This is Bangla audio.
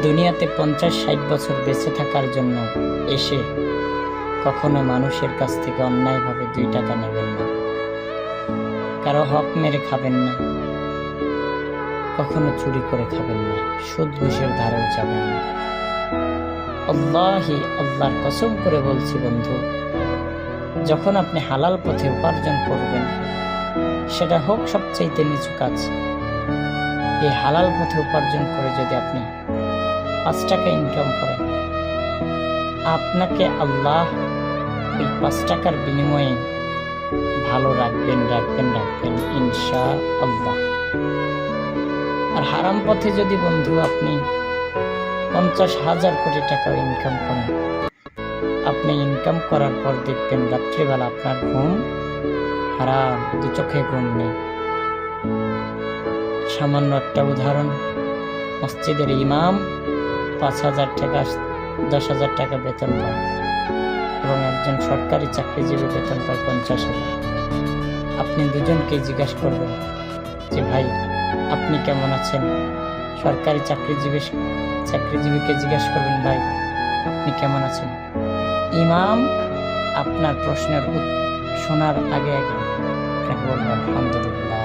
দুনিয়াতে 50-60 বছর বেঁচে থাকার জন্য এসে কখনো মানুষের কাছ থেকে অন্যায়ভাবে 2 টাকা নেবেন না, কারো হক মেরে খাবেন না, কখনো চুরি করে খাবেন না, সুদ ঘুষের ধারেও যাবেন না। আল্লাহি, আল্লাহর কসম করে বলছি বন্ধু, যখন আপনি হালাল পথে উপার্জন করবেন, সেটা হোক সবচাইতে নিচু কাজ, এই হালাল পথে উপার্জন করে যদি আপনি 5 টাকা ইনকাম করেন, আপনাকে আল্লাহ এই 5 টাকার বিনিময়ে ভালো রাখবেন ইনশাআল্লাহ। আর হারাম পথে যদি বন্ধু আপনি 50,000 কোটি টাকা ইনকাম করেন, আপনি ইনকাম করার পর দেখবেন রাত্রিবেলা আপনার ঘুম হারাম, 2 চোখে ঘুম নেই। সামান্য একটা উদাহরণ, মসজিদের ইমাম 5,000 টাকা 10,000 টাকা বেতন পায় এবং একজন সরকারি চাকরিজীবী বেতন পায় 50,000। আপনি দুজনকে জিজ্ঞাসা করবেন যে ভাই আপনি কেমন আছেন? সরকারি চাকরিজীবীকে জিজ্ঞাসা করবেন ভাই আপনি কেমন আছেন? ইমাম আপনার প্রশ্নের শোনার আগে আপনাকে বলবেন আলহামদুলিল্লাহ।